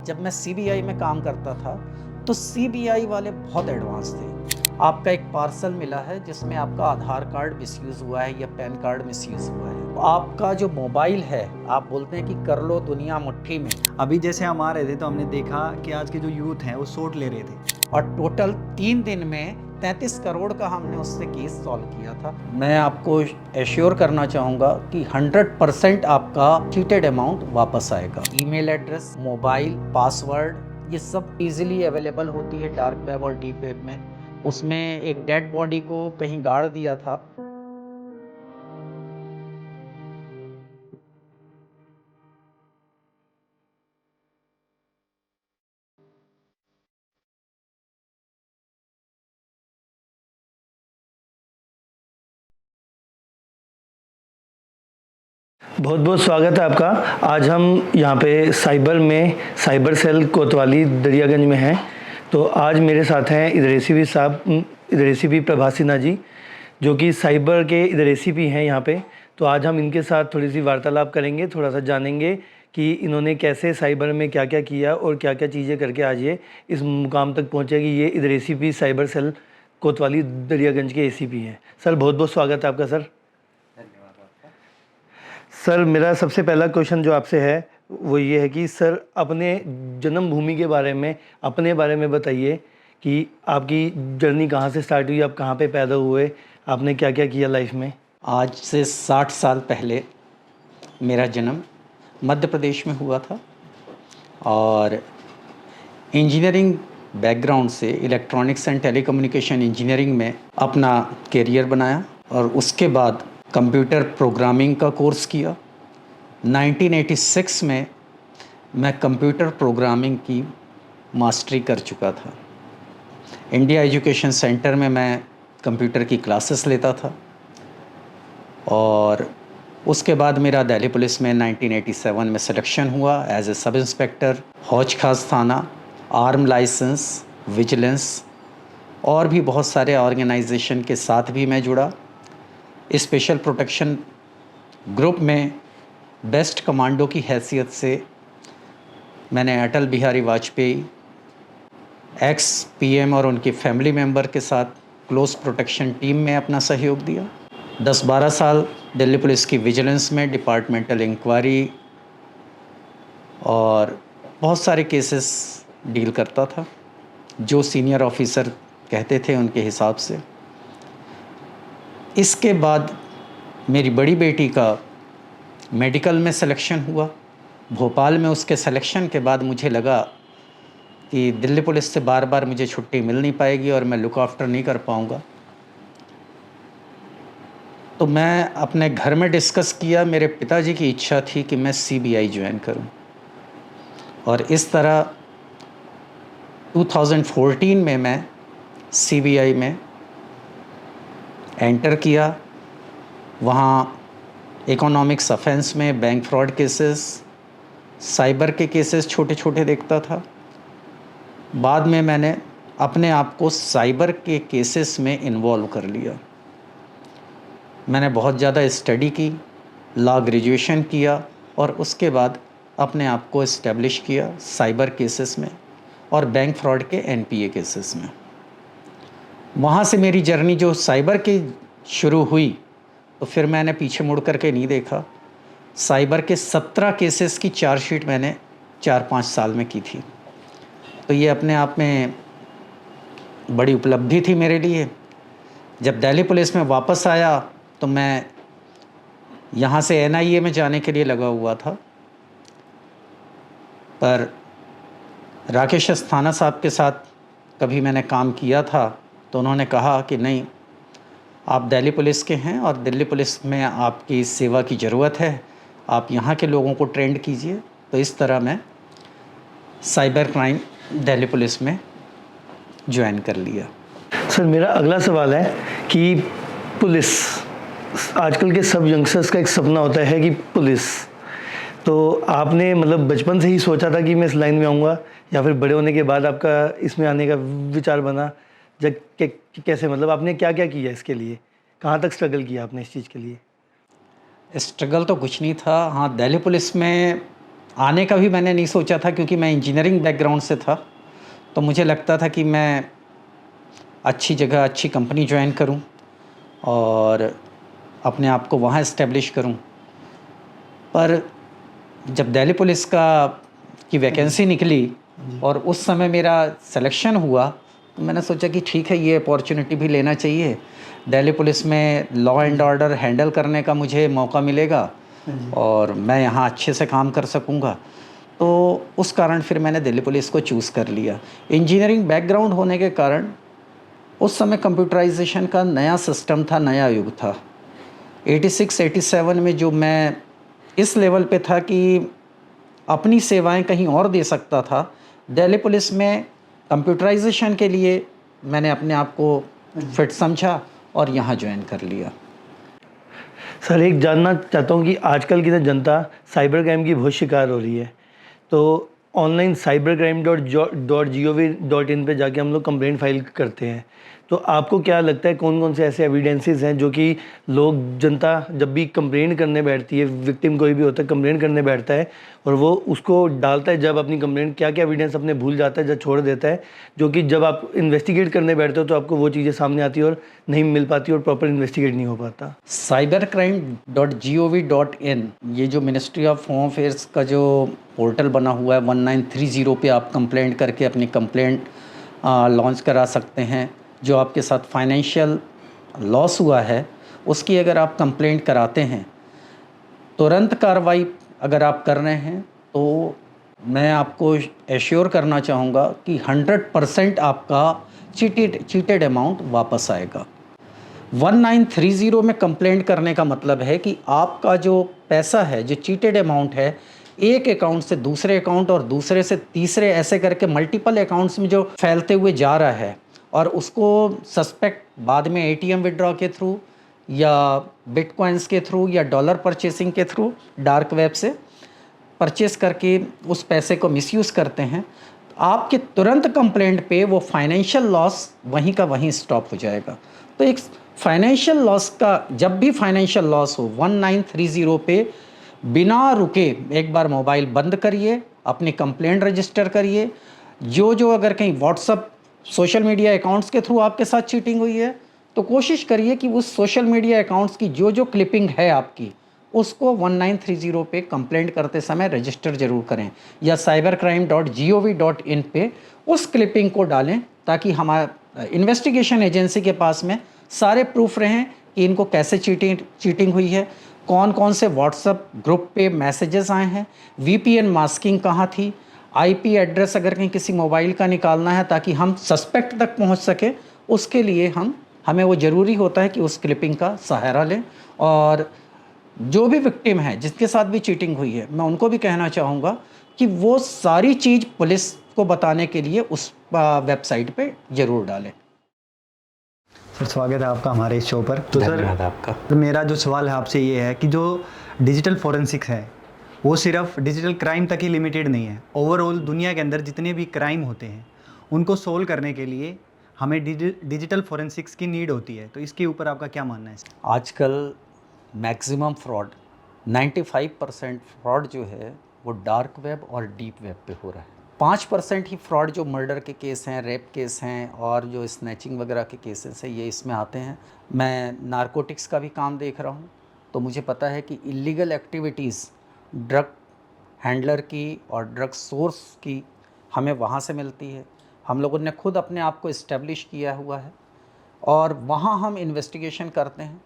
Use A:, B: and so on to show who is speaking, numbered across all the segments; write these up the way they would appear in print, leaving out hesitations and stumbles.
A: जब मैं सीबीआई में काम करता था तो सीबीआई वाले बहुत एडवांस थे। आपका एक पार्सल मिला है जिसमें आपका आधार कार्ड मिसयूज़ हुआ है या पैन कार्ड मिसयूज़ हुआ है। आपका जो मोबाइल है, आप बोलते हैं कि कर लो दुनिया मुट्ठी में,
B: अभी जैसे हम आ रहे थे तो हमने देखा कि आज के जो यूथ हैं वो शॉट ले रहे थे।
A: और टोटल 3 दिन में 33 करोड़ का हमने उससे केस सॉल्व किया था। मैं आपको एश्योर करना चाहूँगा कि 100% आपका चीटेड अमाउंट वापस आएगा। ईमेल एड्रेस, मोबाइल, पासवर्ड, ये सब इजीली अवेलेबल होती है डार्क वेब और डीप वेब में। उसमें एक डेड बॉडी को कहीं गाड़ दिया था।
C: बहुत बहुत स्वागत है आपका। आज हम यहाँ पे साइबर सेल कोतवाली दरियागंज में हैं। तो आज मेरे साथ हैं इधर एसीपी साहब, इधर एसीपी प्रभास सिन्हा जी, जो कि साइबर के इधर एसीपी हैं यहाँ पे। तो आज हम इनके साथ थोड़ी सी वार्तालाप करेंगे, थोड़ा सा जानेंगे कि इन्होंने कैसे साइबर में क्या क्या किया और क्या क्या चीज़ें करके आज ये इस मुकाम तक पहुँचे कि ये इधर एसीपी साइबर सेल कोतवाली दरियागंज के एसीपी हैं। सर बहुत बहुत स्वागत है आपका। सर मेरा सबसे पहला क्वेश्चन जो आपसे है वो ये है कि सर अपने जन्मभूमि के बारे में, अपने बारे में बताइए कि आपकी जर्नी कहाँ से स्टार्ट हुई, आप कहाँ पे पैदा हुए, आपने क्या क्या किया लाइफ में।
A: आज से 60 साल पहले मेरा जन्म मध्य प्रदेश में हुआ था और इंजीनियरिंग बैकग्राउंड से इलेक्ट्रॉनिक्स एंड टेलीकम्युनिकेशन इंजीनियरिंग में अपना करियर बनाया और उसके बाद कंप्यूटर प्रोग्रामिंग का कोर्स किया। 1986 में मैं कंप्यूटर प्रोग्रामिंग की मास्टरी कर चुका था। इंडिया एजुकेशन सेंटर में मैं कंप्यूटर की क्लासेस लेता था और उसके बाद मेरा दिल्ली पुलिस में 1987 में सिलेक्शन हुआ एज ए सब इंस्पेक्टर, हौज खास थाना, आर्म लाइसेंस, विजिलेंस और भी बहुत सारे ऑर्गेनाइजेशन के साथ भी मैं जुड़ा। स्पेशल प्रोटेक्शन ग्रुप में बेस्ट कमांडो की हैसियत से मैंने अटल बिहारी वाजपेयी, एक्स पीएम और उनके फैमिली मेंबर के साथ क्लोज प्रोटेक्शन टीम में अपना सहयोग दिया। 10-12 साल दिल्ली पुलिस की विजिलेंस में डिपार्टमेंटल इंक्वायरी और बहुत सारे केसेस डील करता था, जो सीनियर ऑफिसर कहते थे उनके हिसाब से। इसके बाद मेरी बड़ी बेटी का मेडिकल में सिलेक्शन हुआ भोपाल में। उसके सिलेक्शन के बाद मुझे लगा कि दिल्ली पुलिस से बार बार मुझे छुट्टी मिल नहीं पाएगी और मैं लुक आफ्टर नहीं कर पाऊँगा। तो मैं अपने घर में डिस्कस किया। मेरे पिताजी की इच्छा थी कि मैं सीबीआई ज्वाइन करूं और इस तरह 2014 में मैं सीबीआई में एंटर किया। वहाँ इकोनॉमिक्स ऑफेंस में बैंक फ्रॉड केसेस, साइबर के केसेस छोटे छोटे देखता था। बाद में मैंने अपने आप को साइबर के केसेस में इन्वॉल्व कर लिया। मैंने बहुत ज़्यादा स्टडी की, लॉ ग्रेजुएशन किया और उसके बाद अपने आप को इस्टेब्लिश किया साइबर केसेस में और बैंक फ्रॉड के एनपीए केसेस में। वहाँ से मेरी जर्नी जो साइबर की शुरू हुई तो फिर मैंने पीछे मुड़ कर के नहीं देखा। साइबर के 17 केसेस की चार्जशीट मैंने 4-5 साल में की थी। तो ये अपने आप में बड़ी उपलब्धि थी मेरे लिए। जब दिल्ली पुलिस में वापस आया तो मैं यहाँ से एनआईए में जाने के लिए लगा हुआ था, पर राकेश अस्थाना साहब के साथ कभी मैंने काम किया था तो उन्होंने कहा कि नहीं, आप दिल्ली पुलिस के हैं और दिल्ली पुलिस में आपकी सेवा की ज़रूरत है, आप यहाँ के लोगों को ट्रेंड कीजिए। तो इस तरह मैं साइबर क्राइम दिल्ली पुलिस में ज्वाइन कर लिया।
C: सर मेरा अगला सवाल है कि पुलिस, आजकल के सब यंगस्टर्स का एक सपना होता है कि पुलिस, तो आपने मतलब बचपन से ही सोचा था कि मैं इस लाइन में आऊँगा या फिर बड़े होने के बाद आपका इसमें आने का विचार बना? जब कैसे, मतलब आपने क्या क्या किया इसके लिए, कहाँ तक स्ट्रगल किया आपने इस चीज़ के लिए?
A: स्ट्रगल तो कुछ नहीं था। हाँ, दिल्ली पुलिस में आने का भी मैंने नहीं सोचा था, क्योंकि मैं इंजीनियरिंग बैकग्राउंड से था। तो मुझे लगता था कि मैं अच्छी जगह अच्छी कंपनी ज्वाइन करूं और अपने आप को वहाँ इस्टेब्लिश करूं। पर जब दिल्ली पुलिस की वैकेंसी निकली और उस समय मेरा सिलेक्शन हुआ, तो मैंने सोचा कि ठीक है, ये अपॉर्चुनिटी भी लेना चाहिए। दिल्ली पुलिस में लॉ एंड ऑर्डर हैंडल करने का मुझे मौका मिलेगा और मैं यहाँ अच्छे से काम कर सकूँगा। तो उस कारण फिर मैंने दिल्ली पुलिस को चूज़ कर लिया। इंजीनियरिंग बैकग्राउंड होने के कारण उस समय कंप्यूटराइजेशन का नया सिस्टम था, नया युग था। 86-87 में जो मैं इस लेवल पे था कि अपनी सेवाएं कहीं और दे सकता था, दिल्ली पुलिस में कंप्यूटराइजेशन के लिए मैंने अपने आप को फिट समझा और यहाँ ज्वाइन कर लिया।
C: सर, एक जानना चाहता हूँ कि आजकल की जो जनता साइबर क्राइम की बहुत शिकार हो रही है, तो ऑनलाइन cybercrime.gov.in पे जाके हम लोग कंप्लेंट फाइल करते हैं। तो आपको क्या लगता है कौन कौन से ऐसे एविडेंसेस हैं जो कि लोग, जनता जब भी कंप्लेंट करने बैठती है, विक्टिम कोई भी होता है कंप्लेंट करने बैठता है और वो उसको डालता है जब अपनी कंप्लेंट, क्या क्या एविडेंस अपने भूल जाता है, जब छोड़ देता है, जो कि जब आप इन्वेस्टिगेट करने बैठते हो तो आपको वो चीज़ें सामने आती है और नहीं मिल पाती और प्रॉपर इन्वेस्टिगेट नहीं हो पाता।
A: cybercrime.gov.in, ये जो मिनिस्ट्री ऑफ होम अफेयर्स का जो पोर्टल बना हुआ है, 1930 पे आप कंप्लेंट करके अपनी कंप्लेंट लॉन्च करा सकते हैं। जो आपके साथ फाइनेंशियल लॉस हुआ है, उसकी अगर आप कंप्लेंट कराते हैं, तुरंत कार्रवाई अगर आप कर रहे हैं, तो मैं आपको एश्योर करना चाहूँगा कि 100% आपका चीटेड अमाउंट वापस आएगा। 1930 में कंप्लेंट करने का मतलब है कि आपका जो पैसा है, जो चीटेड अमाउंट है, एक अकाउंट से दूसरे अकाउंट और दूसरे से तीसरे, ऐसे करके मल्टीपल अकाउंट्स में जो फैलते हुए जा रहा है, और उसको सस्पेक्ट बाद में एटीएम विड्रॉ के थ्रू या बिटकॉइंस के थ्रू या डॉलर परचेसिंग के थ्रू डार्क वेब से परचेस करके उस पैसे को मिसयूज़ करते हैं, आपके तुरंत कंप्लेंट पे वो फाइनेंशियल लॉस वहीं का वहीं स्टॉप हो जाएगा। तो एक फाइनेंशियल लॉस का, जब भी फाइनेंशियल लॉस हो, 1930 पे बिना रुके एक बार मोबाइल बंद करिए, अपनी कंप्लेंट रजिस्टर करिए। जो अगर कहीं व्हाट्सअप, सोशल मीडिया अकाउंट्स के थ्रू आपके साथ चीटिंग हुई है, तो कोशिश करिए कि उस सोशल मीडिया अकाउंट्स की जो क्लिपिंग है आपकी, उसको 1930 पे कंप्लेंट करते समय रजिस्टर ज़रूर करें, या cybercrime.gov.in पे उस क्लिपिंग को डालें, ताकि हमारा इन्वेस्टिगेशन एजेंसी के पास में सारे प्रूफ रहें कि इनको कैसे चीटिंग हुई है, कौन कौन से व्हाट्सएप ग्रुप पे मैसेजेस आए हैं, वीपीएन मास्किंग कहाँ थी, आईपी एड्रेस अगर कहीं किसी मोबाइल का निकालना है ताकि हम सस्पेक्ट तक पहुंच सके, उसके लिए हमें वो ज़रूरी होता है कि उस क्लिपिंग का सहारा लें। और जो भी विक्टिम है, जिसके साथ भी चीटिंग हुई है, मैं उनको भी कहना चाहूँगा कि वो सारी चीज़ पुलिस को बताने के लिए उस वेबसाइट पे ज़रूर डालें।
B: सर, स्वागत है आपका हमारे इस शो पर। तो
A: धन्यवाद
B: सर,
A: आपका।
B: तो मेरा जो सवाल है आपसे ये है कि जो डिजिटल फोरेंसिक्स है, वो सिर्फ डिजिटल क्राइम तक ही लिमिटेड नहीं है। ओवरऑल दुनिया के अंदर जितने भी क्राइम होते हैं, उनको सोल्व करने के लिए हमें डिजिटल फोरेंसिक्स की नीड होती है। तो इसके ऊपर आपका क्या मानना है?
A: आजकल मैक्सिमम फ्रॉड, 95% फ्रॉड जो है वो डार्क वेब और डीप वेब पे हो रहा है। 5% ही फ्रॉड जो मर्डर के केस हैं, रेप केस हैं और जो स्नैचिंग वगैरह के केसेस हैं, ये इसमें आते हैं। मैं नारकोटिक्स का भी काम देख रहा हूँ, तो मुझे पता है कि इलीगल एक्टिविटीज़ ड्रग हैंडलर की और ड्रग सोर्स की हमें वहाँ से मिलती है। हम लोगों ने खुद अपने आप को इस्टेब्लिश किया हुआ है और वहाँ हम इन्वेस्टिगेशन करते हैं,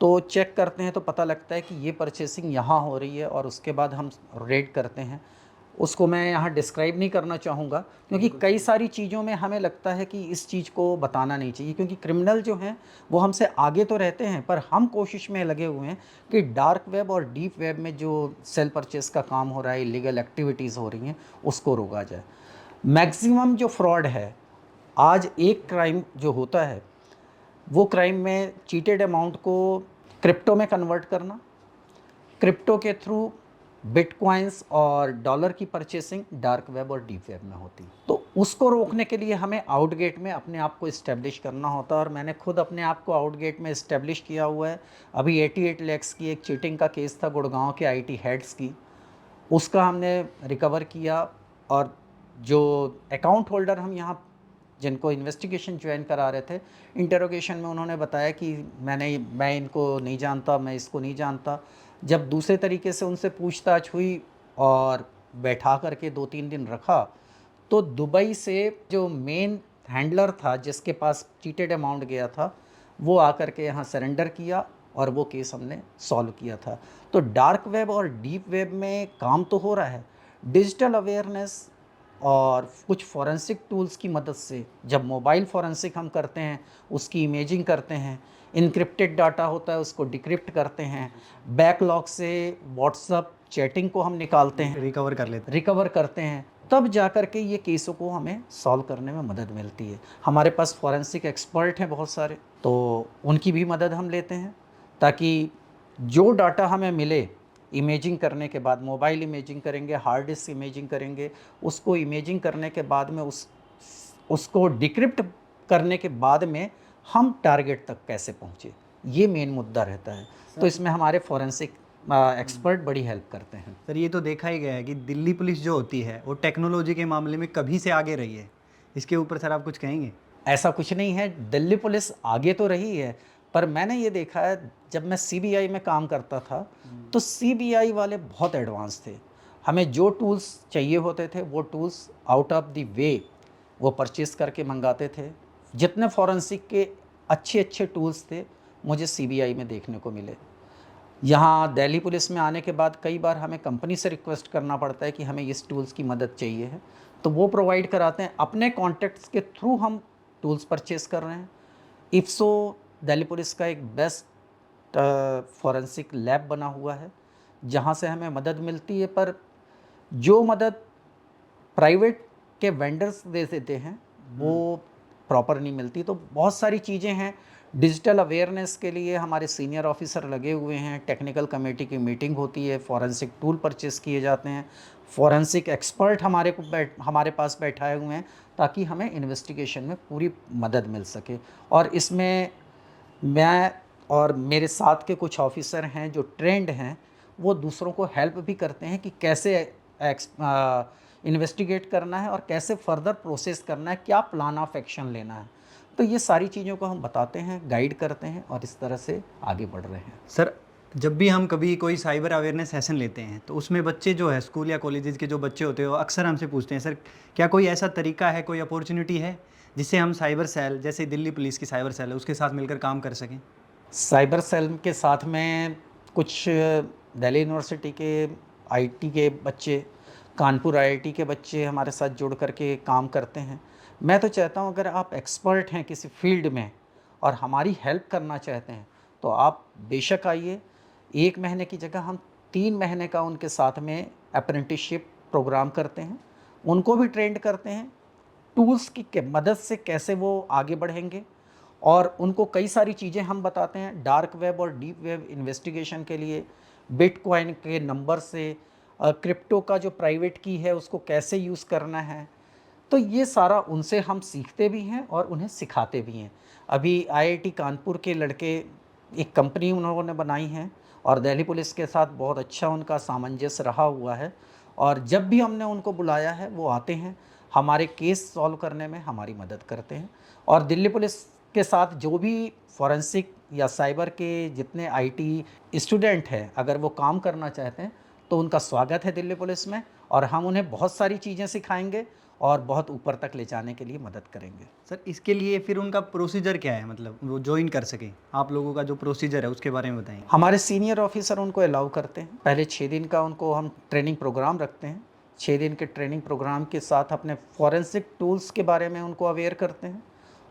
A: तो चेक करते हैं तो पता लगता है कि ये परचेसिंग यहाँ हो रही है, और उसके बाद हम रेड करते हैं। उसको मैं यहाँ डिस्क्राइब नहीं करना चाहूँगा, क्योंकि कई सारी चीज़ों में हमें लगता है कि इस चीज़ को बताना नहीं चाहिए, क्योंकि क्रिमिनल जो हैं वो हमसे आगे तो रहते हैं, पर हम कोशिश में लगे हुए हैं कि डार्क वेब और डीप वेब में जो सेल परचेस का काम हो रहा है, इलीगल एक्टिविटीज़ हो रही हैं, उसको रोका जाए। मैक्सिमम जो फ्रॉड है, आज एक क्राइम जो होता है, वो क्राइम में चीटेड अमाउंट को क्रिप्टो में कन्वर्ट करना, क्रिप्टो के थ्रू बिटकॉइंस और डॉलर की परचेसिंग डार्क वेब और डीप वेब में होती। तो उसको रोकने के लिए हमें आउटगेट में अपने आप को इस्टेब्लिश करना होता है, और मैंने खुद अपने आप को आउटगेट में इस्टेब्लिश किया हुआ है। अभी 88 लाख की एक चीटिंग का केस था गुड़गांव के आईटी हेड्स की, उसका हमने रिकवर किया। और जो अकाउंट होल्डर हम यहाँ जिनको इन्वेस्टिगेशन ज्वाइन करा रहे थे, इंटरोगेशन में उन्होंने बताया कि मैं इनको नहीं जानता, मैं इसको नहीं जानता। जब दूसरे तरीके से उनसे पूछताछ हुई और बैठा करके 2-3 दिन रखा, तो दुबई से जो मेन हैंडलर था जिसके पास चीटेड अमाउंट गया था, वो आकर के यहाँ सरेंडर किया और वो केस हमने सॉल्व किया था। तो डार्क वेब और डीप वेब में काम तो हो रहा है। डिजिटल अवेयरनेस और कुछ फॉरेंसिक टूल्स की मदद से, जब मोबाइल फॉरेंसिक हम करते हैं, उसकी इमेजिंग करते हैं, इनक्रिप्टेड डाटा होता है उसको डिक्रिप्ट करते हैं, बैकलॉग से व्हाट्सअप चैटिंग को हम निकालते हैं, रिकवर करते हैं, तब जा कर के ये केसों को हमें सॉल्व करने में मदद मिलती है। हमारे पास फॉरेंसिक एक्सपर्ट हैं बहुत सारे, तो उनकी भी मदद हम लेते हैं ताकि जो डाटा हमें मिले इमेजिंग करने के बाद, मोबाइल इमेजिंग करेंगे, हार्ड डिस्क इमेजिंग करेंगे, उसको इमेजिंग करने के बाद में उसको डिक्रिप्ट करने के बाद में हम टारगेट तक कैसे पहुँचे, ये मेन मुद्दा रहता है। तो इसमें हमारे फॉरेंसिक एक्सपर्ट बड़ी हेल्प करते हैं।
B: सर ये तो देखा ही गया है कि दिल्ली पुलिस जो होती है वो टेक्नोलॉजी के मामले में कभी से आगे रही है। इसके ऊपर सर आप कुछ कहेंगे?
A: ऐसा कुछ नहीं है, दिल्ली पुलिस आगे तो रही है, पर मैंने ये देखा है जब मैं सीबीआई में काम करता था तो सीबीआई वाले बहुत एडवांस थे। हमें जो टूल्स चाहिए होते थे वो tools out of the way वो परचेस करके मंगाते थे। जितने फॉरेंसिक के अच्छे अच्छे टूल्स थे मुझे सीबीआई में देखने को मिले। यहाँ दिल्ली पुलिस में आने के बाद कई बार हमें कंपनी से रिक्वेस्ट करना पड़ता है कि हमें इस टूल्स की मदद चाहिए है, तो वो प्रोवाइड कराते हैं। अपने कॉन्टैक्ट्स के थ्रू हम टूल्स परचेस कर रहे हैं। इफ्सो दिल्ली पुलिस का एक बेस्ट फॉरेंसिक लैब बना हुआ है जहाँ से हमें मदद मिलती है, पर जो मदद प्राइवेट के वेंडर्स दे देते हैं वो प्रॉपर नहीं मिलती। तो बहुत सारी चीज़ें हैं। डिजिटल अवेयरनेस के लिए हमारे सीनियर ऑफिसर लगे हुए हैं, टेक्निकल कमेटी की मीटिंग होती है, फॉरेंसिक टूल परचेस किए जाते हैं, फॉरेंसिक एक्सपर्ट हमारे पास बैठाए हुए हैं ताकि हमें इन्वेस्टिगेशन में पूरी मदद मिल सके। और इसमें मैं और मेरे साथ के कुछ ऑफिसर हैं जो ट्रेंड हैं, वो दूसरों को हेल्प भी करते हैं कि कैसे इन्वेस्टिगेट करना है और कैसे फर्दर प्रोसेस करना है, क्या प्लान ऑफ एक्शन लेना है। तो ये सारी चीज़ों को हम बताते हैं, गाइड करते हैं और इस तरह से आगे बढ़ रहे हैं।
B: सर जब भी हम कभी कोई साइबर अवेयरनेस सेशन लेते हैं तो उसमें बच्चे जो है स्कूल या कॉलेजेस के जो बच्चे होते हैं वो अक्सर हमसे पूछते हैं सर क्या कोई ऐसा तरीका है, कोई अपॉर्चुनिटी है जिससे हम साइबर सेल जैसे दिल्ली पुलिस की साइबर सेल है उसके साथ मिलकर काम कर सकें?
A: साइबर सेल के साथ में कुछ दिल्ली यूनिवर्सिटी के आईटी के बच्चे, कानपुर आईआईटी के बच्चे हमारे साथ जुड़ करके काम करते हैं। मैं तो चाहता हूँ अगर आप एक्सपर्ट हैं किसी फील्ड में और हमारी हेल्प करना चाहते हैं तो आप बेशक आइए। 1 महीने की जगह हम 3 महीने का उनके साथ में अप्रेंटिसशिप प्रोग्राम करते हैं, उनको भी ट्रेंड करते हैं टूल्स की मदद से कैसे वो आगे बढ़ेंगे, और उनको कई सारी चीज़ें हम बताते हैं डार्क वेब और डीप वेब इन्वेस्टिगेशन के लिए। बिटकॉइन के नंबर से क्रिप्टो का जो प्राइवेट की है उसको कैसे यूज़ करना है, तो ये सारा उनसे हम सीखते भी हैं और उन्हें सिखाते भी हैं। अभी आईआईटी कानपुर के लड़के एक कंपनी उन्होंने बनाई है और दिल्ली पुलिस के साथ बहुत अच्छा उनका सामंजस्य रहा हुआ है, और जब भी हमने उनको बुलाया है वो आते हैं, हमारे केस सॉल्व करने में हमारी मदद करते हैं। और दिल्ली पुलिस के साथ जो भी फॉरेंसिक या साइबर के जितने आईटी स्टूडेंट हैं अगर वो काम करना चाहते हैं तो उनका स्वागत है दिल्ली पुलिस में, और हम उन्हें बहुत सारी चीज़ें सिखाएंगे और बहुत ऊपर तक ले जाने के लिए मदद करेंगे।
B: सर इसके लिए फिर उनका प्रोसीजर क्या है, मतलब वो ज्वाइन कर सके, आप लोगों का जो प्रोसीजर है उसके बारे में बताएं।
A: हमारे सीनियर ऑफिसर उनको अलाउ करते हैं। पहले 6 दिन का उनको हम ट्रेनिंग प्रोग्राम रखते हैं। 6 दिन के ट्रेनिंग प्रोग्राम के साथ अपने फॉरेंसिक टूल्स के बारे में उनको अवेयर करते हैं,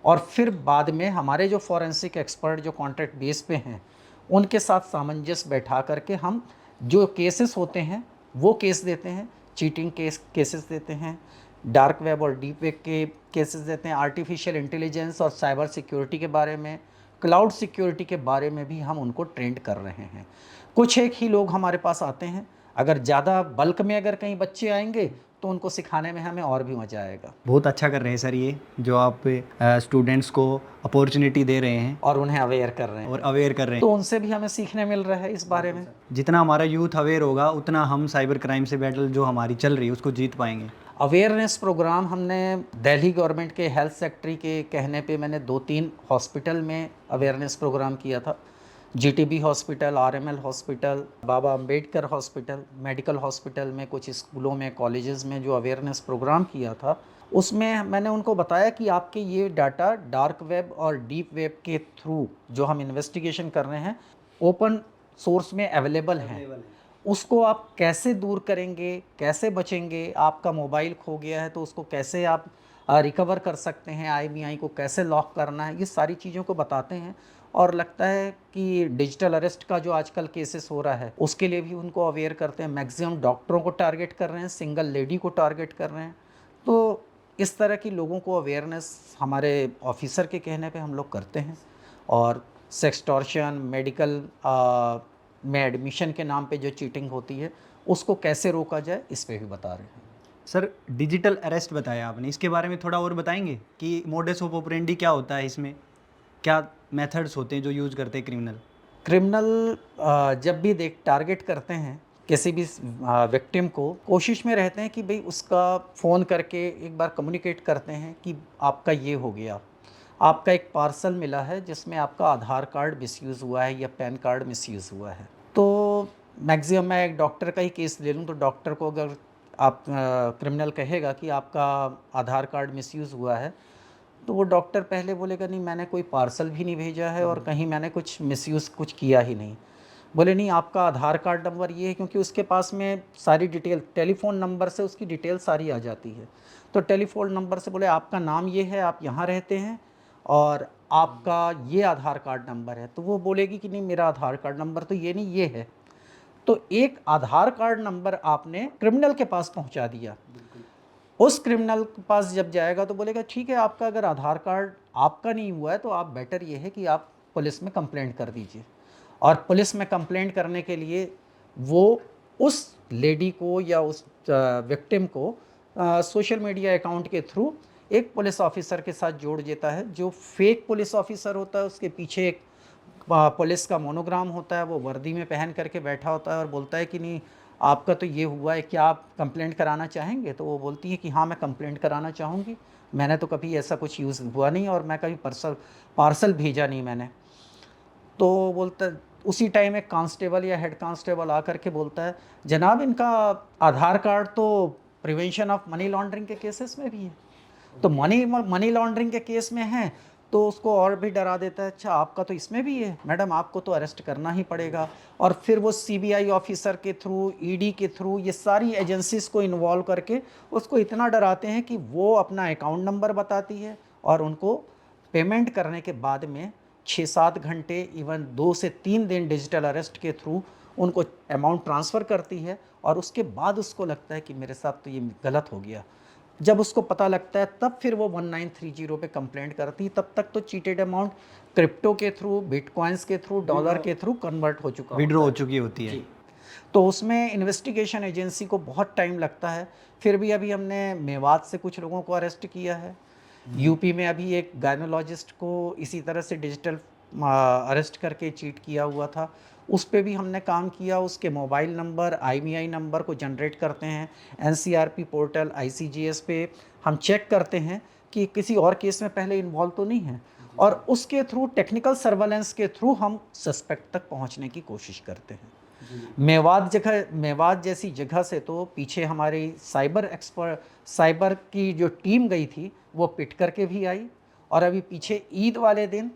A: और फिर बाद में हमारे जो फॉरेंसिक एक्सपर्ट जो कॉन्ट्रैक्ट बेस पे हैं उनके साथ सामंजस्य बैठा करके हम जो केसेस होते हैं वो केस देते हैं। चीटिंग केसेस देते हैं, डार्क वेब और डीप वेब के केसेस देते हैं, आर्टिफिशियल इंटेलिजेंस और साइबर सिक्योरिटी के बारे में, क्लाउड सिक्योरिटी के बारे में भी हम उनको ट्रेंड कर रहे हैं। कुछ एक ही लोग हमारे पास आते हैं, अगर ज़्यादा बल्क में अगर कहीं बच्चे आएंगे तो उनको सिखाने में हमें और भी मज़ा आएगा।
B: बहुत अच्छा कर रहे हैं सर, ये जो आप स्टूडेंट्स को अपॉर्चुनिटी दे रहे हैं
A: और उन्हें अवेयर कर रहे हैं,
B: और अवेयर कर रहे हैं।
A: तो उनसे भी हमें सीखने मिल रहा है इस बारे में।
B: जितना हमारा यूथ अवेयर होगा उतना हम साइबर क्राइम से बैटल जो हमारी चल रही है उसको जीत पाएंगे।
A: अवेयरनेस प्रोग्राम हमने दिल्ली गवर्नमेंट के हेल्थ सेक्रेटरी के कहने पे मैंने 2-3 हॉस्पिटल में अवेयरनेस प्रोग्राम किया था। जीटीबी हॉस्पिटल, आरएमएल हॉस्पिटल, बाबा अंबेडकर हॉस्पिटल, मेडिकल हॉस्पिटल में, कुछ स्कूलों में, कॉलेजेस में जो अवेयरनेस प्रोग्राम किया था, उसमें मैंने उनको बताया कि आपके ये डाटा डार्क वेब और डीप वेब के थ्रू जो हम इन्वेस्टिगेशन कर रहे हैं ओपन सोर्स में अवेलेबल हैं। उसको आप कैसे दूर करेंगे, कैसे बचेंगे, आपका मोबाइल खो गया है तो उसको कैसे आप रिकवर कर सकते हैं, आईबीआई को कैसे लॉक करना है, ये सारी चीज़ों को बताते हैं। और लगता है कि डिजिटल अरेस्ट का जो आजकल केसेस हो रहा है उसके लिए भी उनको अवेयर करते हैं। मैक्सिमम डॉक्टरों को टारगेट कर रहे हैं, सिंगल लेडी को टारगेट कर रहे हैं। तो इस तरह की लोगों को अवेयरनेस हमारे ऑफिसर के कहने पे हम लोग करते हैं। और सेक्सटॉर्शन, मेडिकल में एडमिशन के नाम पे जो चीटिंग होती है उसको कैसे रोका जाए, इस पे भी बता रहे हैं।
B: सर डिजिटल अरेस्ट बताया आपने, इसके बारे में थोड़ा और बताएंगे कि मोडस ऑफ ऑपरेंडी क्या होता है, इसमें क्या मेथड्स होते हैं जो यूज़ करते हैं
A: क्रिमिनल जब भी टारगेट करते हैं किसी भी विक्टिम को, कोशिश में रहते हैं कि भाई उसका फ़ोन करके एक बार कम्युनिकेट करते हैं कि आपका ये हो गया, आपका एक पार्सल मिला है जिसमें आपका आधार कार्ड मिसयूज़ हुआ है या पैन कार्ड मिसयूज़ हुआ है। तो मैक्सिमम मैं एक डॉक्टर का ही केस ले लूँ तो डॉक्टर को अगर आप क्रिमिनल कहेगा कि आपका आधार कार्ड मिसयूज़ हुआ है, तो वो डॉक्टर पहले बोलेगा नहीं मैंने कोई पार्सल भी नहीं भेजा है और कहीं मैंने कुछ मिसयूज़ कुछ किया ही नहीं। बोले नहीं आपका आधार कार्ड नंबर ये है, क्योंकि उसके पास में सारी डिटेल, टेलीफ़ोन नंबर से उसकी डिटेल सारी आ जाती है। तो टेलीफ़ोन नंबर से बोले आपका नाम ये है, आप यहाँ रहते हैं और आपका ये आधार कार्ड नंबर है। तो वो बोलेगी कि नहीं मेरा आधार कार्ड नंबर तो ये नहीं, ये है। तो एक आधार कार्ड नंबर आपने क्रिमिनल के पास पहुँचा दिया। उस क्रिमिनल के पास जब जाएगा तो बोलेगा ठीक है आपका अगर आधार कार्ड आपका नहीं हुआ है तो आप बेटर ये है कि आप पुलिस में कंप्लेंट कर दीजिए। और पुलिस में कंप्लेंट करने के लिए वो उस लेडी को या उस विक्टिम को सोशल मीडिया अकाउंट के थ्रू एक पुलिस ऑफिसर के साथ जोड़ देता है। जो फेक पुलिस ऑफिसर होता है उसके पीछे एक पुलिस का मोनोग्राम होता है, वो वर्दी में पहन करके बैठा होता है और बोलता है कि नहीं आपका तो ये हुआ है, क्या आप कंप्लेंट कराना चाहेंगे? तो वो बोलती है कि हाँ मैं कंप्लेंट कराना चाहूँगी, मैंने तो कभी ऐसा कुछ यूज़ हुआ नहीं और मैं कभी पार्सल भेजा नहीं मैंने। तो बोलता उसी टाइम एक कांस्टेबल या हेड कांस्टेबल आकर के बोलता है जनाब इनका आधार कार्ड तो प्रिवेंशन ऑफ मनी लॉन्ड्रिंग के केसेस में भी है, तो मनी लॉन्ड्रिंग के केस में है। तो उसको और भी डरा देता है, अच्छा आपका तो इसमें भी है, मैडम आपको तो अरेस्ट करना ही पड़ेगा। और फिर वो सीबीआई ऑफिसर के थ्रू, ईडी के थ्रू, ये सारी एजेंसीज को इन्वॉल्व करके उसको इतना डराते हैं कि वो अपना अकाउंट नंबर बताती है और उनको पेमेंट करने के बाद में 6-7 घंटे, इवन 2 से 3 दिन डिजिटल अरेस्ट के थ्रू उनको अमाउंट ट्रांसफ़र करती है। और उसके बाद उसको लगता है कि मेरे साथ तो ये गलत हो गया। जब उसको पता लगता है तब फिर वो 1930 पे कंप्लेंट करती है। तब तक तो चीटेड अमाउंट क्रिप्टो के थ्रू, बिटकॉइंस के थ्रू, डॉलर के थ्रू कन्वर्ट हो चुका,
B: विड्रॉ हो चुकी होती है।
A: तो उसमें इन्वेस्टिगेशन एजेंसी को बहुत टाइम लगता है। फिर भी अभी हमने मेवात से कुछ लोगों को अरेस्ट किया है। यूपी में अभी एक गायनोलॉजिस्ट को इसी तरह से डिजिटल अरेस्ट करके चीट किया हुआ था, उस पे भी हमने काम किया। उसके मोबाइल नंबर, आईबीआई नंबर को जनरेट करते हैं, एनसीआरपी पोर्टल, आईसीजीएस पे हम चेक करते हैं कि किसी और केस में पहले इन्वॉल्व तो नहीं है, और उसके थ्रू टेक्निकल सर्वेलेंस के थ्रू हम सस्पेक्ट तक पहुंचने की कोशिश करते हैं। मेवात जैसी जगह से तो पीछे हमारी साइबर की जो टीम गई थी वो पिट करके भी आई। और अभी पीछे ईद वाले दिन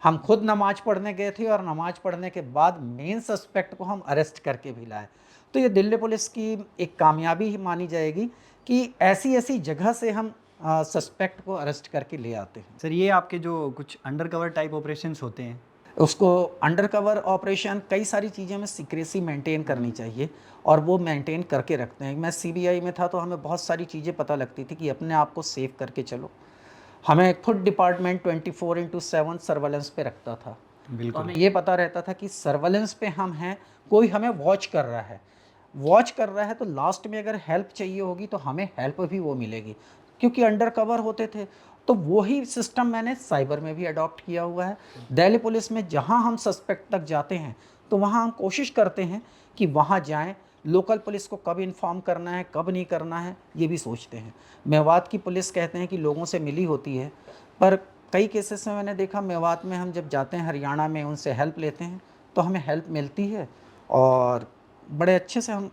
A: हम खुद नमाज़ पढ़ने गए थे और नमाज़ पढ़ने के बाद मेन सस्पेक्ट को हम अरेस्ट करके भी लाए। तो ये दिल्ली पुलिस की एक कामयाबी ही मानी जाएगी कि ऐसी ऐसी जगह से हम सस्पेक्ट को अरेस्ट करके ले आते हैं।
B: सर ये आपके जो कुछ अंडरकवर टाइप ऑपरेशंस होते हैं,
A: उसको अंडरकवर ऑपरेशन, कई सारी चीज़ें में सीक्रेसी मेंटेन करनी चाहिए और वो मेंटेन करके रखते हैं। मैं सीबीआई में था तो हमें बहुत सारी चीज़ें पता लगती थी कि अपने आप को सेव करके चलो। हमें खुद डिपार्टमेंट 24/7 सर्वेलेंस पे रखता था। तो हमें ये पता रहता था कि सर्वेलेंस पे हम हैं, कोई हमें वॉच कर रहा है। वॉच कर रहा है तो लास्ट में अगर हेल्प चाहिए होगी तो हमें हेल्प भी वो मिलेगी, क्योंकि अंडर कवर होते थे। तो वही सिस्टम मैंने साइबर में भी अडॉप्ट किया हुआ है। दिल्ली पुलिस में जहाँ हम सस्पेक्ट तक जाते हैं तो वहाँ हम कोशिश करते हैं कि वहाँ जाएं, लोकल पुलिस को कब इन्फॉर्म करना है कब नहीं करना है ये भी सोचते हैं। मेवात की पुलिस कहते हैं कि लोगों से मिली होती है, पर कई केसेस में मैंने देखा मेवात में हम जब जाते हैं हरियाणा में उनसे हेल्प लेते हैं तो हमें हेल्प मिलती है और बड़े अच्छे से हम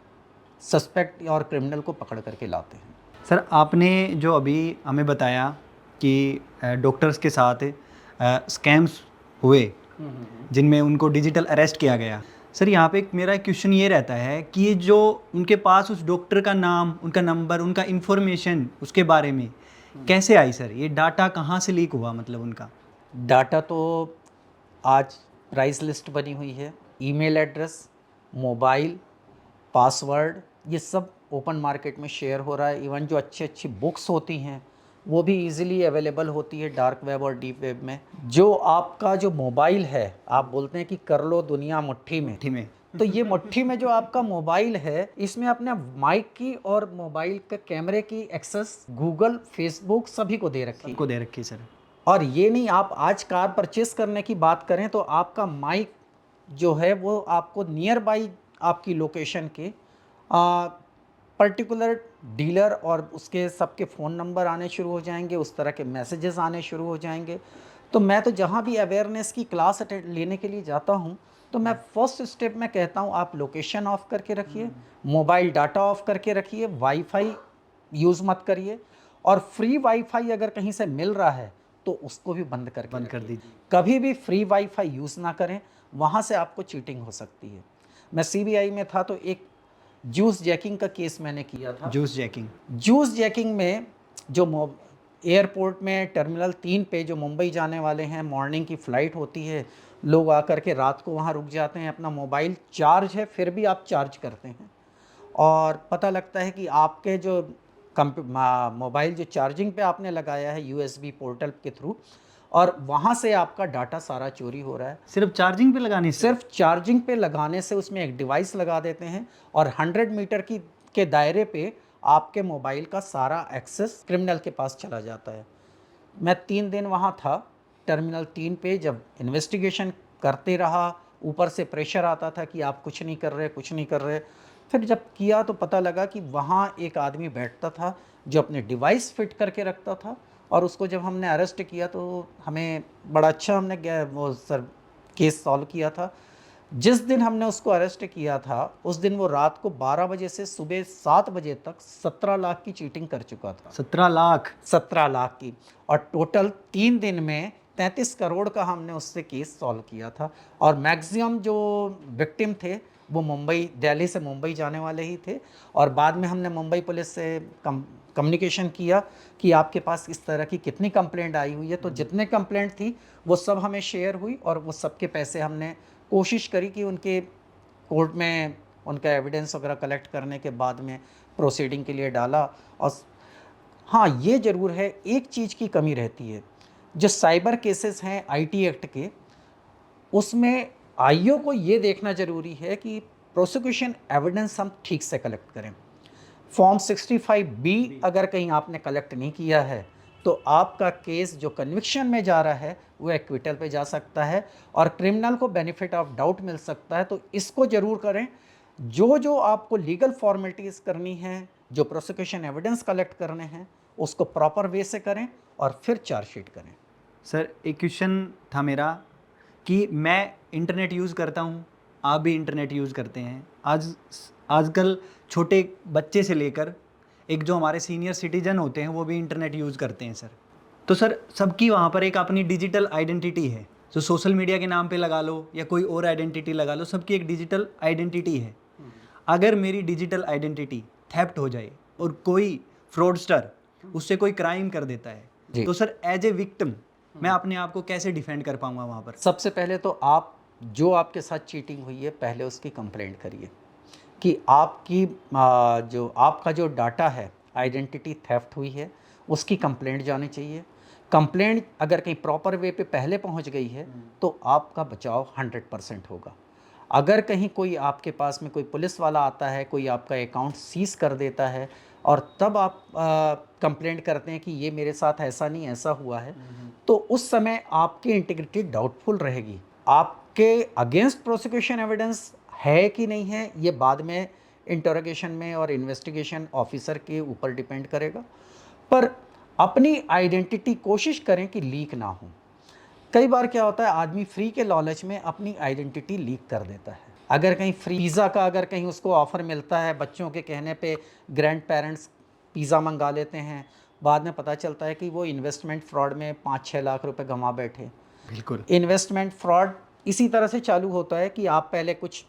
A: सस्पेक्ट और क्रिमिनल को पकड़ करके लाते हैं।
B: सर आपने जो अभी हमें बताया कि डॉक्टर्स के साथ स्कैम्स हुए जिनमें उनको डिजिटल अरेस्ट किया गया, सर यहाँ पे मेरा क्वेश्चन ये रहता है कि ये जो उनके पास उस डॉक्टर का नाम, उनका नंबर, उनका इन्फॉर्मेशन उसके बारे में कैसे आई सर? ये डाटा कहाँ से लीक हुआ, मतलब उनका
A: डाटा तो आज प्राइस लिस्ट बनी हुई है, ईमेल एड्रेस, मोबाइल, पासवर्ड, ये सब ओपन मार्केट में शेयर हो रहा है। इवन जो अच्छी अच्छी बुक्स होती हैं वो भी इजीली अवेलेबल होती है डार्क वेब और डीप वेब में। जो आपका जो मोबाइल है, आप बोलते हैं कि कर लो दुनिया मुट्ठी में, तो ये मुट्ठी में जो आपका मोबाइल है इसमें अपने माइक की और मोबाइल के कैमरे की एक्सेस गूगल, फेसबुक सभी को दे रखी है।
B: को दे रखी है सर।
A: और ये नहीं, आप आज कार परचेस करने की बात करें तो आपका माइक जो है वो आपको नियर बाई आपकी लोकेशन के पर्टिकुलर डीलर और उसके सबके फ़ोन नंबर आने शुरू हो जाएंगे, उस तरह के मैसेजेस आने शुरू हो जाएंगे। तो मैं तो जहाँ भी अवेयरनेस की क्लास अटेंड लेने के लिए जाता हूँ तो मैं फर्स्ट स्टेप में कहता हूँ आप लोकेशन ऑफ करके रखिए, मोबाइल डाटा ऑफ करके रखिए, वाईफाई यूज़ मत करिए, और फ्री वाईफाई अगर कहीं से मिल रहा है तो उसको भी बंद कर
B: दीजिए।
A: कभी भी फ्री वाईफाई यूज़ ना करें, वहाँ से आपको चीटिंग हो सकती है। मैं सीबीआई में था तो एक जूस जैकिंग का केस मैंने किया था। जूस जैकिंग में जो एयरपोर्ट में टर्मिनल 3 पे जो मुंबई जाने वाले हैं, मॉर्निंग की फ़्लाइट होती है, लोग आकर के रात को वहाँ रुक जाते हैं, अपना मोबाइल चार्ज है फिर भी आप चार्ज करते हैं और पता लगता है कि आपके जो मोबाइल जो चार्जिंग पे आपने लगाया है यूएसबी पोर्टल के थ्रू, और वहाँ से आपका डाटा सारा चोरी हो रहा है।
B: सिर्फ चार्जिंग पे लगाने से?
A: सिर्फ चार्जिंग पे लगाने से उसमें एक डिवाइस लगा देते हैं और 100 मीटर के दायरे पे आपके मोबाइल का सारा एक्सेस क्रिमिनल के पास चला जाता है। मैं 3 दिन वहाँ था टर्मिनल 3 पे, जब इन्वेस्टिगेशन करते रहा, ऊपर से प्रेशर आता था कि आप कुछ नहीं कर रहे। फिर जब किया तो पता लगा कि वहाँ एक आदमी बैठता था जो अपने डिवाइस फिट करके रखता था, और उसको जब हमने अरेस्ट किया तो हमें बड़ा अच्छा हमने वो सर केस सॉल्व किया था। जिस दिन हमने उसको अरेस्ट किया था उस दिन वो रात को 12 बजे से सुबह 7 बजे तक 17 लाख की चीटिंग कर चुका था।
B: 17 लाख? 17
A: लाख की, और टोटल 3 दिन में 33 करोड़ का हमने उससे केस सॉल्व किया था। और मैक्सिमम जो विक्टिम थे वो दिल्ली से मुंबई जाने वाले ही थे, और बाद में हमने मुंबई पुलिस से कम्युनिकेशन किया कि आपके पास इस तरह की कितनी कंप्लेंट आई हुई है, तो जितने कंप्लेंट थी वो सब हमें शेयर हुई और वो सबके पैसे हमने कोशिश करी कि उनके कोर्ट में उनका एविडेंस वगैरह कलेक्ट करने के बाद में प्रोसीडिंग के लिए डाला। और हाँ, ये ज़रूर है, एक चीज़ की कमी रहती है, जो साइबर केसेस हैं आईटी एक्ट के, उसमें आईओ को ये देखना ज़रूरी है कि प्रोसिक्यूशन एविडेंस हम ठीक से कलेक्ट करें। फॉर्म 65B अगर कहीं आपने कलेक्ट नहीं किया है तो आपका केस जो कन्विक्शन में जा रहा है वो एक्विटल पे जा सकता है और क्रिमिनल को बेनिफिट ऑफ डाउट मिल सकता है। तो इसको ज़रूर करें। जो आपको लीगल फॉर्मेलिटीज़ करनी है, जो प्रोसिक्यूशन एविडेंस कलेक्ट करने हैं, उसको प्रॉपर वे से करें और फिर चार्जशीट करें।
B: सर एक क्वेश्चन था मेरा कि मैं इंटरनेट यूज़ करता हूँ, आप भी इंटरनेट यूज़ करते हैं, आजकल छोटे बच्चे से लेकर एक जो हमारे सीनियर सिटीजन होते हैं वो भी इंटरनेट यूज़ करते हैं सर। तो सर सबकी वहाँ पर एक अपनी डिजिटल आइडेंटिटी है, जो सोशल मीडिया के नाम पे लगा लो या कोई और आइडेंटिटी लगा लो, सबकी एक डिजिटल आइडेंटिटी है। अगर मेरी डिजिटल आइडेंटिटी थेफ्ट हो जाए और कोई फ्रॉडस्टर उससे कोई क्राइम कर देता है, तो सर एज ए विक्टिम मैं अपने आप को कैसे डिफेंड कर पाऊँगा वहाँ पर?
A: सबसे पहले तो आप जो आपके साथ चीटिंग हुई है पहले उसकी कंप्लेंट करिए कि आपका जो डाटा है, आइडेंटिटी थेफ्ट हुई है, उसकी कंप्लेंट जानी चाहिए। कंप्लेंट अगर कहीं प्रॉपर वे पे पहले पहुंच गई है तो आपका बचाव 100% होगा। अगर कहीं कोई आपके पास में कोई पुलिस वाला आता है, कोई आपका अकाउंट सीज़ कर देता है और तब आप कंप्लेंट करते हैं कि ये मेरे साथ ऐसा नहीं ऐसा हुआ है, तो उस समय आपकी इंटीग्रिटी डाउटफुल रहेगी। आपके अगेंस्ट प्रोसिक्यूशन एविडेंस है कि नहीं है, ये बाद में इंटरोगेशन में और इन्वेस्टिगेशन ऑफिसर के ऊपर डिपेंड करेगा। पर अपनी आइडेंटिटी कोशिश करें कि लीक ना हो। कई बार क्या होता है, आदमी फ्री के लालच में अपनी आइडेंटिटी लीक कर देता है। अगर कहीं फ्री पिज़्ज़ा का अगर कहीं उसको ऑफ़र मिलता है, बच्चों के कहने पे ग्रैंड पेरेंट्स पिज़्ज़ा मंगा लेते हैं, बाद में पता चलता है कि वो इन्वेस्टमेंट फ्रॉड में 5-6 लाख रुपए गंवा बैठे।
B: बिल्कुल।
A: इन्वेस्टमेंट फ्रॉड इसी तरह से चालू होता है कि आप पहले कुछ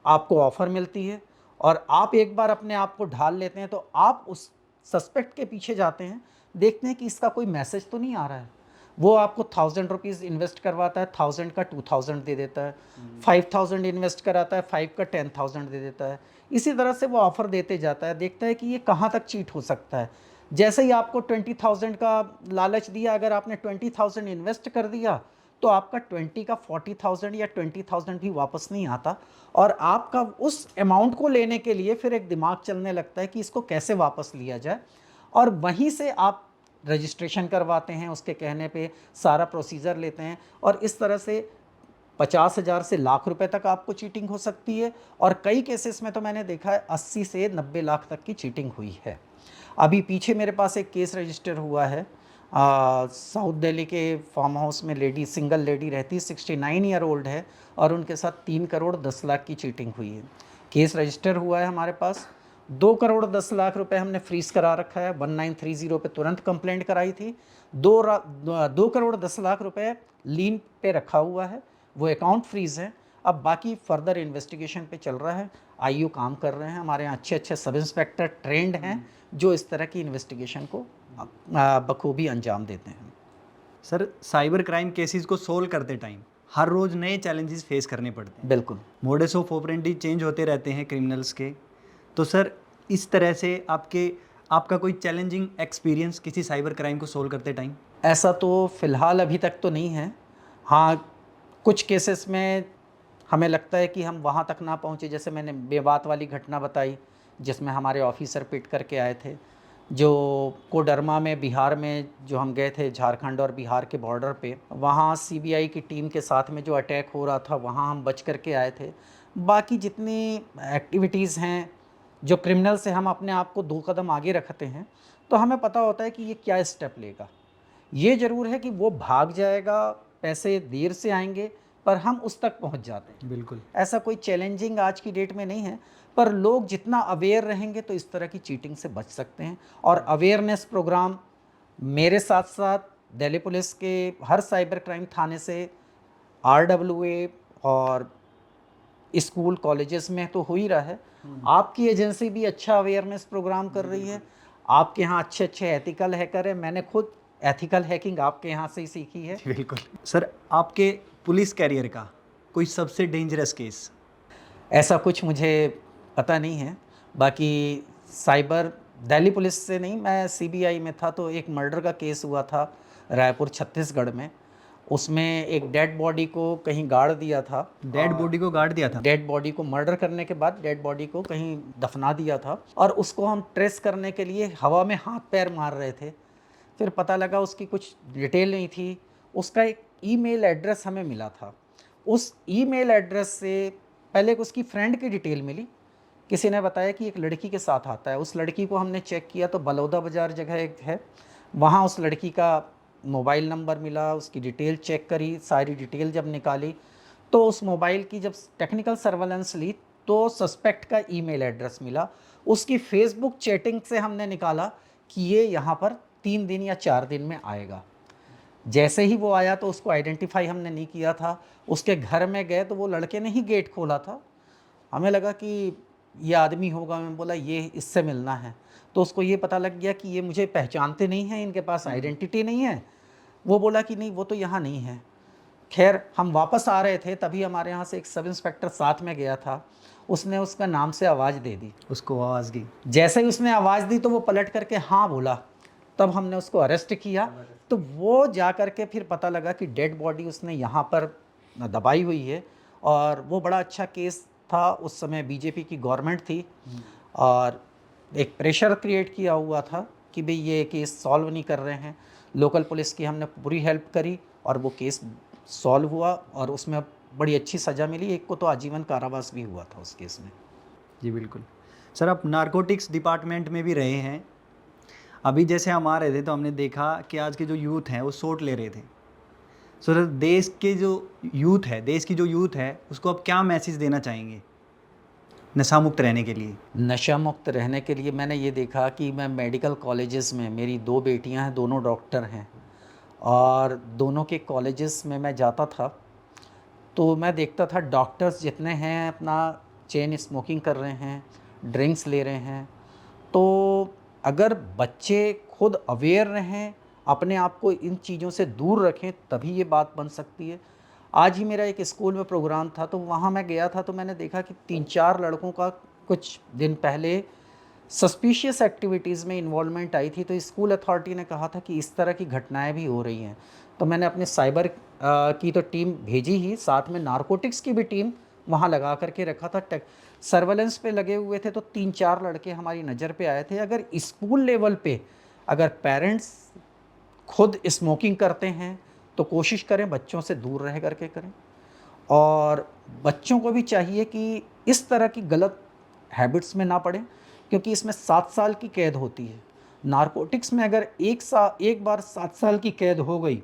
A: आपको ऑफ़र मिलती है और आप एक बार अपने आप को ढाल लेते हैं, तो आप उस सस्पेक्ट के पीछे जाते हैं, देखते हैं कि इसका कोई मैसेज तो नहीं आ रहा है। वो आपको 1000 रुपीज़ इन्वेस्ट करवाता है, 1000 का 2000 दे देता है, 5000 इन्वेस्ट कराता है, 5 का 10,000 दे देता है। इसी तरह से वो ऑफ़र देते जाता है, देखता है कि ये कहाँ तक चीट हो सकता है। जैसे ही आपको 20,000 का लालच दिया, अगर आपने 20,000 इन्वेस्ट कर दिया, तो आपका 20 का 40,000 या 20,000 भी वापस नहीं आता और आपका उस अमाउंट को लेने के लिए फिर एक दिमाग चलने लगता है कि इसको कैसे वापस लिया जाए, और वहीं से आप रजिस्ट्रेशन करवाते हैं, उसके कहने पे सारा प्रोसीजर लेते हैं, और इस तरह से 50,000 से लाख रुपए तक आपको चीटिंग हो सकती है। और कई केसेस में तो मैंने देखा है 80 से 90 लाख तक की चीटिंग हुई है। अभी पीछे मेरे पास एक केस रजिस्टर हुआ है, साउथ दिल्ली के फार्म हाउस में लेडी, सिंगल लेडी रहती, 69 ईयर ओल्ड है और उनके साथ 3 करोड़ 10 लाख की चीटिंग हुई है। केस रजिस्टर हुआ है हमारे पास, 2 करोड़ 10 लाख रुपए हमने फ्रीज़ करा रखा है, 1930 पे तुरंत कंप्लेंट कराई थी। 2 करोड़ 10 लाख रुपए लीन पे रखा हुआ है, वो अकाउंट फ्रीज़ है। अब बाकी फर्दर इन्वेस्टिगेशन पे चल रहा है, आईओ काम कर रहे हैं, हमारे यहाँ अच्छे अच्छे सब इंस्पेक्टर ट्रेंड हैं जो इस तरह की इन्वेस्टिगेशन को बखूबी अंजाम देते हैं।
B: सर, साइबर क्राइम केसेस को सोल्व करते टाइम हर रोज़ नए चैलेंजेस फेस करने पड़ते हैं।
A: बिल्कुल।
B: मोडस ऑफ ऑपरेंडी चेंज होते रहते हैं क्रिमिनल्स के। तो सर, इस तरह से आपका कोई चैलेंजिंग एक्सपीरियंस किसी साइबर क्राइम को सोल्व करते टाइम?
A: ऐसा तो फ़िलहाल अभी तक तो नहीं है। हाँ, कुछ केसेस में हमें लगता है कि हम वहाँ तक ना पहुँचे, जैसे मैंने मेवात वाली घटना बताई जिसमें हमारे ऑफिसर पिट करके आए थे, जो कोडरमा में बिहार में जो हम गए थे, झारखंड और बिहार के बॉर्डर पे, वहाँ सीबीआई की टीम के साथ में जो अटैक हो रहा था, वहाँ हम बच करके आए थे। बाकी जितनी एक्टिविटीज़ हैं, जो क्रिमिनल से हम अपने आप को 2 कदम आगे रखते हैं, तो हमें पता होता है कि ये क्या स्टेप लेगा। ये ज़रूर है कि वो भाग जाएगा, पैसे देर से आएंगे, पर हम उस तक पहुंच जाते हैं।
B: बिल्कुल।
A: ऐसा कोई चैलेंजिंग आज की डेट में नहीं है, पर लोग जितना अवेयर रहेंगे तो इस तरह की चीटिंग से बच सकते हैं। और अवेयरनेस प्रोग्राम मेरे साथ साथ दिल्ली पुलिस के हर साइबर क्राइम थाने से, RWA और स्कूल कॉलेजेस में तो हो ही रहा है। आपकी एजेंसी भी अच्छा अवेयरनेस प्रोग्राम कर रही है। आपके यहाँ अच्छे अच्छे एथिकल हैकर हैं, मैंने खुद एथिकल हैकिंग आपके यहाँ से ही सीखी है।
B: बिल्कुल। सर, आपके पुलिस कैरियर का कोई सबसे डेंजरस केस?
A: ऐसा कुछ मुझे पता नहीं है। बाकी साइबर दिल्ली पुलिस से नहीं, मैं सीबीआई में था, तो एक मर्डर का केस हुआ था रायपुर छत्तीसगढ़ में। उसमें एक डेड बॉडी को कहीं गाड़ दिया था।
B: डेड बॉडी को गाड़ दिया था?
A: डेड बॉडी को मर्डर करने के बाद डेड बॉडी को कहीं दफना दिया था, और उसको हम ट्रेस करने के लिए हवा में हाथ पैर मार रहे थे। फिर पता लगा उसकी कुछ डिटेल नहीं थी। उसका एक ईमेल एड्रेस हमें मिला था। उस ईमेल एड्रेस से पहले उसकी फ्रेंड की डिटेल मिली, किसी ने बताया कि एक लड़की के साथ आता है। उस लड़की को हमने चेक किया तो बलौदा बाज़ार जगह एक है, वहाँ उस लड़की का मोबाइल नंबर मिला, उसकी डिटेल चेक करी, सारी डिटेल जब निकाली तो उस मोबाइल की जब टेक्निकल सर्वेलेंस ली तो सस्पेक्ट का ईमेल एड्रेस मिला। उसकी फेसबुक चैटिंग से हमने निकाला कि ये यहाँ पर 3 दिन या 4 दिन में आएगा। जैसे ही वो आया तो उसको आइडेंटिफाई हमने नहीं किया था। उसके घर में गए तो वो लड़के ने ही गेट खोला था। हमें लगा कि ये आदमी होगा, मैं बोला ये इससे मिलना है, तो उसको ये पता लग गया कि ये मुझे पहचानते नहीं हैं, इनके पास आइडेंटिटी नहीं है। वो बोला कि नहीं, वो तो यहाँ नहीं है। खैर, हम वापस आ रहे थे, तभी हमारे यहाँ से एक सब इंस्पेक्टर साथ में गया था, उसने उसका नाम से आवाज़ दे दी।
B: उसको आवाज़ दी? जैसे
A: जैसे ही उसने आवाज़ दी तो वो पलट करके हाँ बोला, तब हमने उसको अरेस्ट किया। तो वो जा कर के फिर पता लगा कि डेड बॉडी उसने यहाँ पर दबाई हुई है, और वो बड़ा अच्छा केस था। उस समय बीजेपी की गवर्नमेंट थी और एक प्रेशर क्रिएट किया हुआ था कि भाई ये केस सॉल्व नहीं कर रहे हैं। लोकल पुलिस की हमने पूरी हेल्प करी और वो केस सॉल्व हुआ और उसमें बड़ी अच्छी सज़ा मिली। एक को तो आजीवन कारावास भी हुआ था उस केस में।
B: जी बिल्कुल। सर आप नारकोटिक्स डिपार्टमेंट में भी रहे हैं। अभी जैसे हम आ रहे थे तो हमने देखा कि आज के जो यूथ हैं वो शॉट ले रहे थे। सर देश के जो यूथ है, देश की जो यूथ है, उसको आप क्या मैसेज देना चाहेंगे नशा मुक्त रहने के लिए?
A: नशा मुक्त रहने के लिए मैंने ये देखा कि मैं मेडिकल कॉलेजेस में, मेरी 2 बेटियां हैं, दोनों डॉक्टर हैं और दोनों के कॉलेजेस में मैं जाता था तो मैं देखता था डॉक्टर्स जितने हैं अपना चेन स्मोकिंग कर रहे हैं, ड्रिंक्स ले रहे हैं। तो अगर बच्चे खुद अवेयर रहें, अपने आप को इन चीज़ों से दूर रखें, तभी ये बात बन सकती है। आज ही मेरा एक स्कूल में प्रोग्राम था तो वहाँ मैं गया था तो मैंने देखा कि 3-4 लड़कों का कुछ दिन पहले सस्पिशियस एक्टिविटीज़ में इन्वॉल्वमेंट आई थी। तो स्कूल अथॉरिटी ने कहा था कि इस तरह की घटनाएं भी हो रही हैं। तो मैंने अपने साइबर की तो टीम भेजी ही, साथ में नारकोटिक्स की भी टीम वहाँ लगा करके रखा था। टेक सर्वेलेंस पे लगे हुए थे तो 3-4 लड़के हमारी नज़र पे आए थे। अगर स्कूल लेवल पे अगर पेरेंट्स खुद स्मोकिंग करते हैं तो कोशिश करें बच्चों से दूर रह करके करें। और बच्चों को भी चाहिए कि इस तरह की गलत हैबिट्स में ना पड़ें, क्योंकि इसमें 7 साल की कैद होती है। नारकोटिक्स में अगर एक बार 7 साल की कैद हो गई,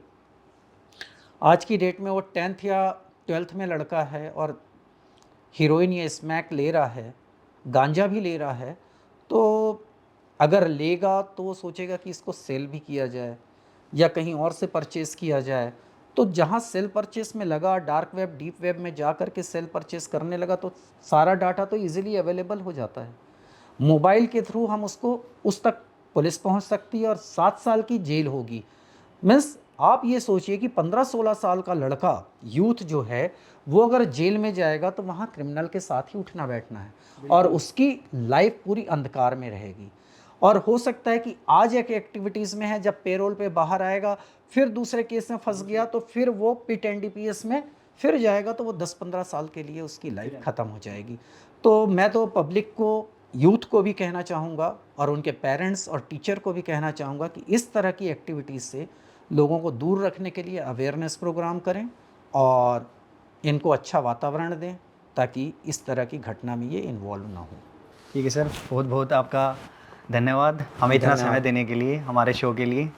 A: आज की डेट में वो 10th या 12th में लड़का है और हीरोइन या स्मैक ले रहा है, गांजा भी ले रहा है, तो अगर लेगा तो वो सोचेगा कि इसको सेल भी किया जाए या कहीं और से परचेज़ किया जाए। तो जहाँ सेल परचेस में लगा, डार्क वेब, डीप वेब में जा कर के सेल परचेस करने लगा तो सारा डाटा तो इजीली अवेलेबल हो जाता है। मोबाइल के थ्रू हम उसको उस तक पुलिस पहुंच सकती है और 7 साल की जेल होगी। मीन्स आप ये सोचिए कि 15-16 साल का लड़का, यूथ जो है, वो अगर जेल में जाएगा तो वहाँ क्रिमिनल के साथ ही उठना बैठना है और उसकी लाइफ पूरी अंधकार में रहेगी। और हो सकता है कि आज एक एक्टिविटीज़ में है, जब पेरोल पे बाहर आएगा फिर दूसरे केस में फंस गया तो फिर वो पिट एनडीपीएस में फिर जाएगा तो वो 10-15 साल के लिए उसकी लाइफ ख़त्म हो जाएगी। तो मैं तो पब्लिक को, यूथ को भी कहना चाहूँगा और उनके पेरेंट्स और टीचर को भी कहना चाहूँगा कि इस तरह की एक्टिविटीज़ से लोगों को दूर रखने के लिए अवेयरनेस प्रोग्राम करें और इनको अच्छा वातावरण दें ताकि इस तरह की घटना में ये इन्वॉल्व ना हो।
B: ठीक है सर, बहुत बहुत आपका धन्यवाद हमें इतना समय देने के लिए हमारे शो के लिए।